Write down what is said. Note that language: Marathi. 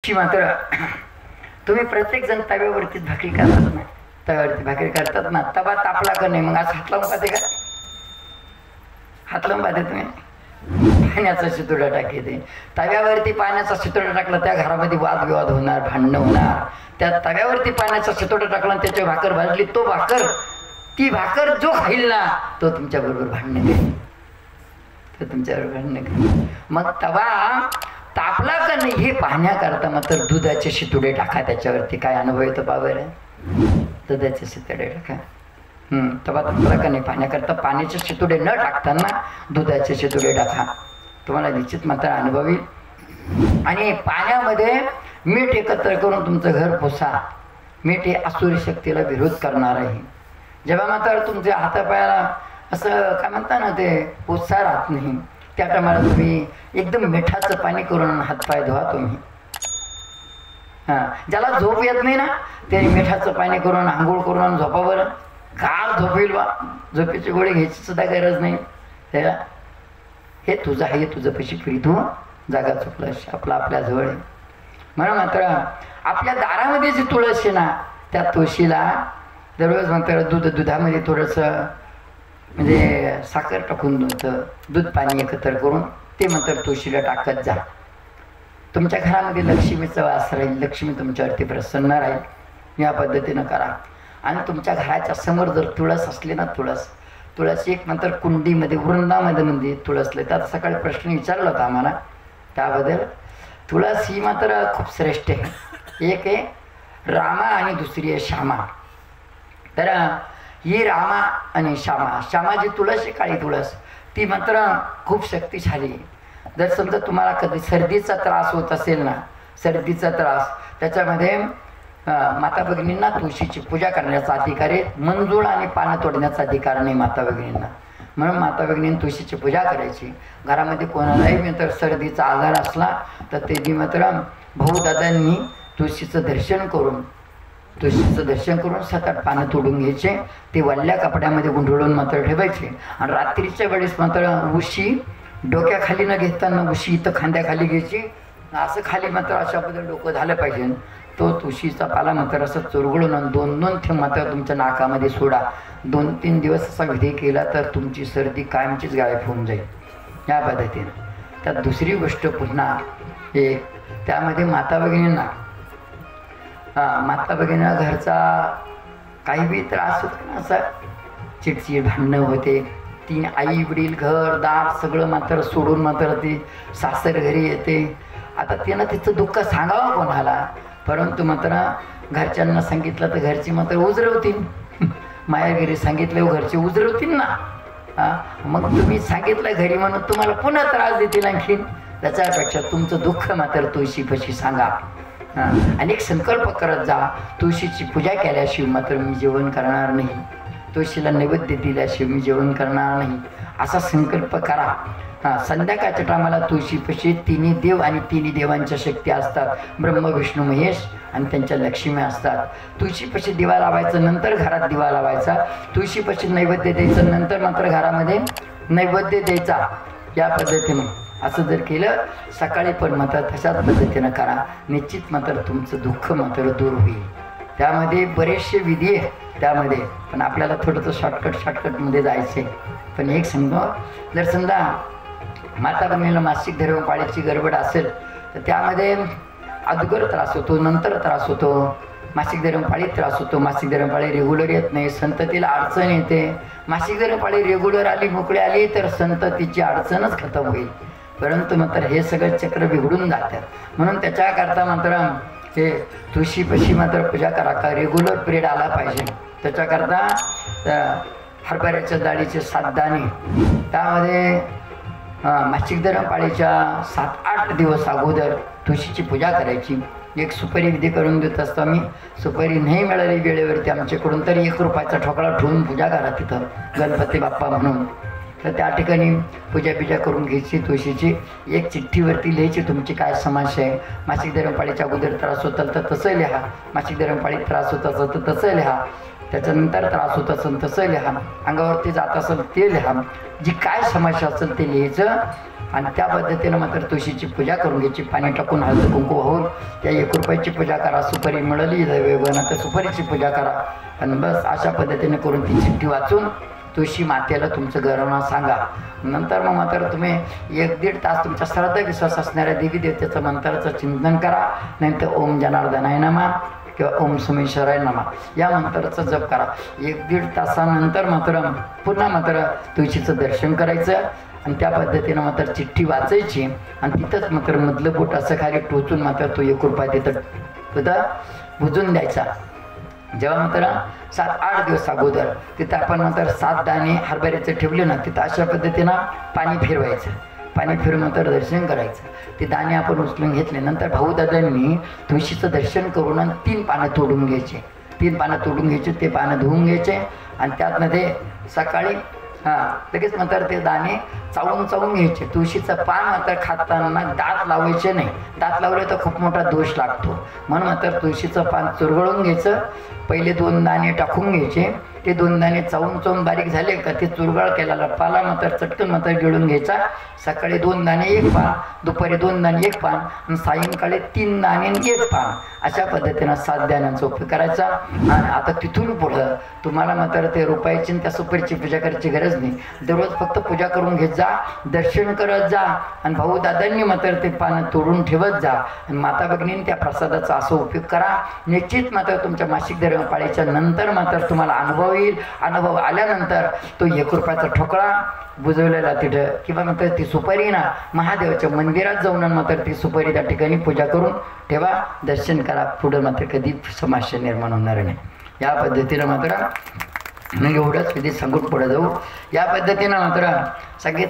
मात्र तुम्ही प्रत्येक जण तव्यावरती भाकरी करतात ना, तव्यावरती भाकरी करतात ना, तवा तापला का नाही मग आज हात लावून पाहते का? हात लावून पाहते तुम्ही? पाण्याचा शितोडा टाकते. तव्यावरती पाण्याचा शितोडा टाकला त्या घरामध्ये वादविवाद होणार, भांडणं होणार. त्या तव्यावरती पाण्याचा शितोडा टाकला आणि त्याची भाकर भाजली, ती भाकर जो खाईल ना तो तुमच्या बरोबर भांडणं करेल, तो तुमच्याबरोबर भांडणं करेल. मग तवा तापला का नाही हे पाहण्याकरता मात्र दुधाचे शितोडे टाका त्याच्यावरती. काय अनुभव येतो पावर आहे? दुधाचे शितोडे टाका. तवा तापला का नाही पाहण्याकरता पाण्याचे शितोडे न टाकताना दुधाचे शितोडे टाका, तुम्हाला निश्चित मात्र अनुभव येईल. आणि पाण्यामध्ये मीठ एकत्र करून तुमचं घर पुसा. मीठ हे आसुरी शक्तीला विरोध करणार आहे. जेव्हा मात्र तुमच्या हातापायाला असं काय म्हणता ना ते पुसा राहत नाही, त्या टायमाला तुम्ही एकदम मिठाचं पाणी करून हातपाय धुवा तुम्ही. ज्याला झोप येत नाही ना ते मिठाचं पाणी करून आंघोळ करून झोपावर गार झोपेल बा. झोपेची गोळी घ्यायची सुद्धा गरज नाही त्याला. हे तुझं आहे, तुझं पैसे फिरी तू जागा चुकलास आपला आपल्या जवळ आहे. म्हणून मात्र आपल्या दारामध्ये जी तुळस आहे ना त्या तुळशीला दररोज मात्र दुधामध्ये थोडंसं म्हणजे साखर टाकून दूध पाणी एकत्र करून ते मात्र तुळशीला टाकत जा. तुमच्या घरामध्ये लक्ष्मीचा वास राहील, लक्ष्मी तुमच्यावरती प्रसन्न राहील. या पद्धतीनं करा. आणि तुमच्या घराच्या समोर जर तुळस असली ना, तुळस एक मात्र कुंडीमध्ये वृंदामध्ये तुळसले. त्यात सकाळी प्रश्न विचारला होता आम्हाला त्याबद्दल. तुळस ही मात्र खूप श्रेष्ठ आहे. एक आहे रामा आणि दुसरी आहे श्यामा. तर ही रामा आणि श्यामाची तुळस आहे काळी तुळस, ती मात्र खूप शक्तिशाली. जर समजा तुम्हाला कधी सर्दीचा त्रास होत असेल ना, सर्दीचा त्रास, त्याच्यामध्ये माता भगिनींना तुळशीची पूजा करण्याचा अधिकार आहे. मंजूळ आणि पानं तोडण्याचा अधिकार नाही माता भगिनींना. म्हणून माता भगिनींनी तुळशीची पूजा करायची. घरामध्ये कोणालाही मात्र सर्दीचा आजार असला तर ते मात्र भाऊदादांनी तुळशीचं दर्शन करून 7-8 पानं तोडून घ्यायचे. ते वल्ल्या कपड्यामध्ये गुंडळून मात्र ठेवायचे. आणि रात्रीच्या वेळेस मात्र उशी डोक्याखाली न घेताना उशी इथं खांद्याखाली घ्यायची. असं खाली मात्र अशा पद्धतीने डोकं झालं पाहिजे. तो तुळशीचा पाला मात्र असं चुरगळून 2-2 थेंब मात्र तुमच्या नाकामध्ये सोडा. 2-3 दिवस असा विधी केला तर तुमची सर्दी कायमचीच गायब होऊन जाईल. या पद्धतीनं. त्यात दुसरी गोष्ट पुन्हा एक त्यामध्ये माता भगिनींना घरचा काही बी त्रास होतो ना, असं चिडचिड भांडणं होते. ती आई वडील घर दार सगळं मात्र सोडून मात्र ती सासर घरी येते. आता तिनं तिचं दुःख सांगावं कोणाला, परंतु मात्र घरच्यांना सांगितलं तर घरची मात्र उजरवतील. मायागिरी सांगितलं घरचे उजरवतील ना. मग तुम्ही सांगितलं घरी म्हणून तुम्हाला पुन्हा त्रास देतील आणखीन. त्याच्यापेक्षा तुमचं दुःख मात्र तुळशीपाशी सांगा. अनेक संकल्प करत जा. तुळशीची पूजा केल्याशिवाय मात्र मी जेवण करणार नाही, तुळशीला नैवेद्य दिल्याशिवाय मी जेवण करणार नाही, असा संकल्प करा. संध्याकाळच्या टायमाला तुळशीपाशी 3 देव आणि 3 देवांच्या शक्ती असतात. ब्रह्म विष्णू महेश आणि त्यांच्या लक्ष्मी असतात. तुळशीपाशी दिवा लावायचा, नंतर घरात दिवा लावायचा. तुळशीपाशी नैवेद्य द्यायचं, नंतर मात्र घरामध्ये नैवेद्य द्यायचा. या पद्धतीने असं जर केलं सकाळी पण मात्र तशाच पद्धतीनं करा. निश्चित मात्र तुमचं दुःख मात्र दूर होईल. त्यामध्ये बरेचसे विधी आहे त्यामध्ये, पण आपल्याला थोडंसं शॉर्टकटमध्ये जायचं आहे. पण एक सांगतो, जर समजा माता भगिनीला मासिक धर्म पाळीची गडबड असेल तर त्यामध्ये अगोदर त्रास होतो, नंतर त्रास होतो, मासिक धर्म पाळीत त्रास होतो. मासिक धर्म पाळी रेग्युलर येत नाही, संततीला अडचण येते. मासिक धर्म पाळी रेग्युलर आली, मोकळी आली तर संततीची अडचणच खतम होईल. परंतु मात्र हे सगळं चक्र बिघडून जातात. म्हणून त्याच्याकरता मात्र हे तुळशीपाशी मात्र पूजा करा. का रेग्युलर पिरियड आला पाहिजे त्याच्याकरता हरभऱ्याच्या डाळीचे 7 दाणे, त्यामध्ये मासिक धर्म पाळीच्या 7-8 दिवस अगोदर तुळशीची पूजा करायची. एक सुपारी विधी करून देत असतो आम्ही. सुपारी नाही मिळाली वेळेवरती आमच्याकडून तरी 1 रुपयाचा ठोकळा ठेवून पूजा करा तिथं गणपती बाप्पा म्हणून. तर त्या ठिकाणी पूजा करून घ्यायची तुळशीची. एक चिठ्ठीवरती लिहायची तुमची काय समस्या आहे. मासिक धर्मपाळीच्या अगोदर त्रास होत तर तसं लिहा, मासिक धर्मपाळीत त्रास होत असेल तर तसं लिहा, त्याच्यानंतर त्रास होत असेल तसं लिहा, अंगावरती जात असेल ते लिहा, जी काय समस्या असेल ते लिहायचं आणि त्या पद्धतीनं मात्र तुळशीची पूजा करून घ्यायची. पाणी टाकून हळद कुंकू वाहून त्या 1 रुपयाची पूजा करा. सुपारी मिळाली दैवयोगानं तर सुपारीची पूजा करा आणि बस अशा पद्धतीने करून ती चिठ्ठी वाचून तुळशी मातेला तुमचं घरवणं सांगा. नंतर मग मात्र तुम्ही 1-1.5 तास तुमच्या श्रद्धा विश्वास असणाऱ्या देवी देवतेचं मंत्राचं चिंतन करा. नाहीतर ओम जनार्दनाय नमः किंवा ओम सोमेश्वराय नमः या मंत्राचा जप करा. 1-1.5 तासानंतर मात्र पुन्हा मात्र तुळशीचं दर्शन करायचं आणि त्या पद्धतीनं मात्र चिठ्ठी वाचायची आणि तिथंच मात्र मधलं बोट असं खाली टोचून मात्र तो 1 रुपया तिथं बुजून द्यायचा. जेव्हा मात्र 7-8 दिवस अगोदर तिथं आपण मात्र 7 दाणे हरभऱ्याचे ठेवले ना, तिथं अशा पद्धतीनं पाणी फिरवायचं. पाणी फिरून मात्र दर्शन करायचं. ते दाणे आपण उचलून घेतले. नंतर भाऊदादांनी तुळशीचं दर्शन करून 3 पानं तोडून घ्यायचे. 3 पानं तोडून घ्यायचे, ते पानं धुवून घ्यायचे आणि त्यातमध्ये सकाळी लगेच मात्र ते दाणे चावून घ्यायचे. तुळशीचं पान मात्र खाताना दात लावायचे नाही. दात लावले तर खूप मोठा दोष लागतो. म्हणून मात्र तुळशीचं पान चुरगळून घ्यायचं. पहिले 2 दाणे टाकून घ्यायचे. ते 2 दाणे चावून बारीक झाले का ते चुरगळ केलेला पाला मात्र चटकन मात्र गिळून घ्यायचा. सकाळी 2 दाणे 1 पान, दुपारी 2 दाणे 1 पान आणि सायंकाळी 3 दाणे 1 पान अशा पद्धतीनं 7 दाण्यांचा उपयोग करायचा. आणि आता तिथून पुढं तुम्हाला मात्र ते रुपयाची त्या सुपारीची पूजा करायची गरज नाही. दररोज फक्त पूजा करून घेत जा, दर्शन करत जा आणि भाऊ दादांनी मात्र ते पानं तोडून ठेवत जा आणि माता भगिनींनी त्या प्रसादाचा असा उपयोग करा. निश्चित मात्र तुमच्या मासिक धर्मपाळीच्या नंतर मात्र तुम्हाला अनुभव येईल. अनुभव आल्यानंतर तो 1 रुपयाचा ठोकळा बुजवलेला तिथं किंवा मात्र ती सुपारी ना महादेवाच्या मंदिरात जाऊन मात्र ती सुपारी त्या ठिकाणी पूजा करून ठेवा, दर्शन करा. पुढं मात्र कधी समस्या निर्माण होणार नाही. या पद्धतीनं मात्र एवढंच विधी सांगून पुढे जाऊ. या पद्धतीनं मात्र सगळे